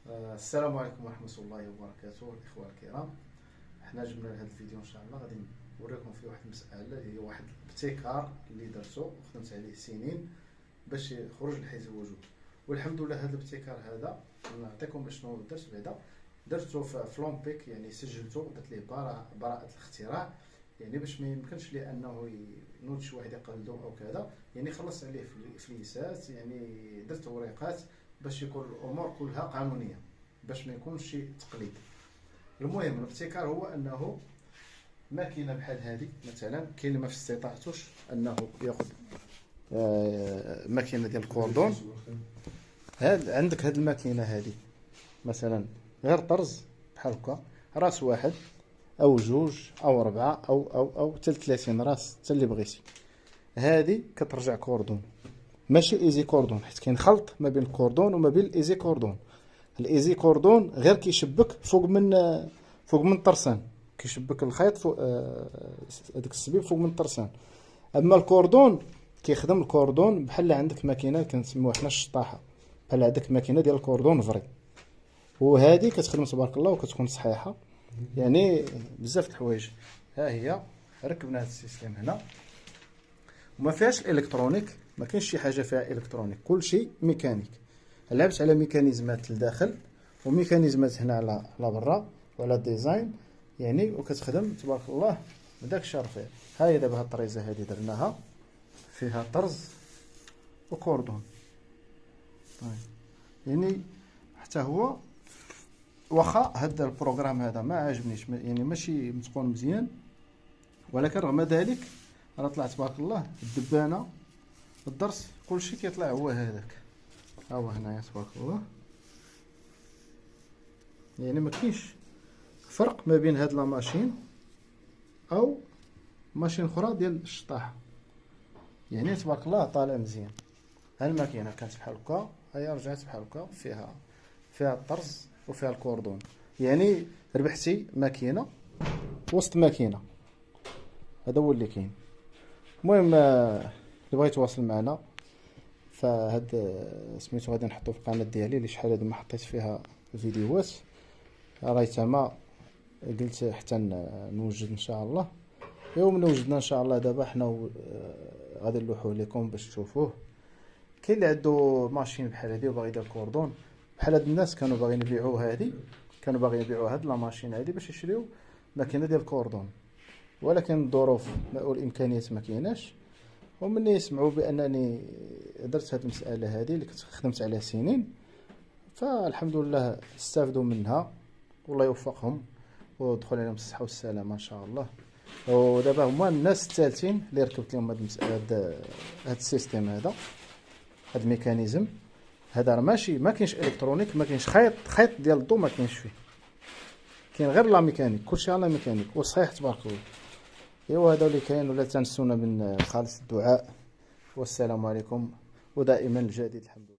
السلام عليكم ورحمة الله وبركاته الإخوة الكرام. حنا جبنا لهذا الفيديو إن شاء الله غادي نوريكم فيه واحد المسألة، هي واحد الابتكار اللي درتو وخدمت عليه سنين باش يخرج لحيز الوجود. والحمد لله هذا الابتكار هذا نعطيكم شنو درت بعدا. درتو في فلومبيك، يعني سجلتو درت ليه براءة الاختراع، يعني باش ما يمكنش ليه انه ينوض شي واحد يقلدو او كذا. يعني خلصت عليه فليسات، يعني درت وريقات باش يكون الامور كلها قانونيه، باش ما يكونش شي تقليد. المهم الابتكار هو انه ماكينه بحال هذه مثلا، كاين اللي ما في استطاعتوش انه ياخذ ماكينه ديال الكوردون. عندك هذه الماكينه هذه مثلا غير طرز بحال هكا، راس واحد او جوج او ربعه او حتى 30 راس حتى اللي بغيتي. هذه كترجع كوردون، ماشي ايزي كوردون، حيت كاين خلط ما بين الكوردون وما بين الايزي كوردون. الايزي كوردون غير كيشبك فوق من الطرسان، كيشبك الخيط فوق هذاك السبيب فوق من الطرسان. اما الكوردون كيخدم الكوردون بحال عندك ماكينه كنسميوها حنا الشطاحه، بحال عندك ماكينه ديال الكوردون فري، وهذه كتخدم تبارك الله وكتكون صحيحه. يعني بزاف د الحوايج. ها هي ركبنا هذا السيستم هنا، وما فيهاش الالكترونيك، ما كاينش شي حاجه فيها الكترونيك، كل شيء ميكانيك. لعبت على ميكانيزمات لداخل وميكانيزمات هنا على برا وعلى الديزاين، يعني وكتخدم تبارك الله بداك الشرفيه. ها هي دابا هاد الطريزه هذه درناها فيها طرز وكوردون، يعني حتى هو واخا هذا البروغرام هذا ما عجبنيش، يعني ماشي متقون مزيان، ولكن رغم ذلك راه طلع تبارك الله الدبانه الضرس كلشي كيطلع هو هذاك. ها هو هنايا تبارك الله، يعني ما كاينش فرق ما بين هاد لا ماشين او ماشين اخرى ديال الشطاح، يعني تبارك الله طالع مزيان. ها الماكينه كانت بحال هكا، هيا رجعت بحال هكا، فيها الطرز وفيها الكوردون، يعني ربحتي ماكينه وسط ماكينه. هذا هو اللي كاين. المهم اللي بغى يتواصل معنا فهاد سميتو غادي نحطو في القناه ديالي اللي شحال هذا ما حطيت فيها فيديوهات، راهي تما قلت حتى نوجد ان شاء الله. يوم من وجدنا ان شاء الله دابا حنا غادي نلوحوه لكم باش تشوفوه. كاين اللي عنده ماشين بحال هذه وباغي يدير كوردون، بحال هاد الناس كانوا باغيين يبيعوا هذه، كانوا باغيين يبيعوا هاد لا ماشين هذه باش يشريو ماكينه ديال الكوردون، ولكن الظروف والامكانيات ما كايناش. ومني يسمعوا بانني درت هذه المساله هذه اللي كنت خدمت عليها سنين، فالحمد لله استافدوا منها والله يوفقهم ودخل عليهم الصحه والسلامه ان شاء الله. ودابا هما الناس الثالثين اللي ركبت لهم هذا السيستم هذا، هذا الميكانيزم هذا. راه ماشي ما كاينش الكترونيك، ما كاينش خيط ديال الضو ما كاينش فيه، كاين غير لا ميكانيك، كلشي على ميكانيك وصحيح تبارك الله. ايوا هذا اللي كاين، ولا تنسونا من خالص الدعاء، والسلام عليكم، ودائما الجديد الحمد لله.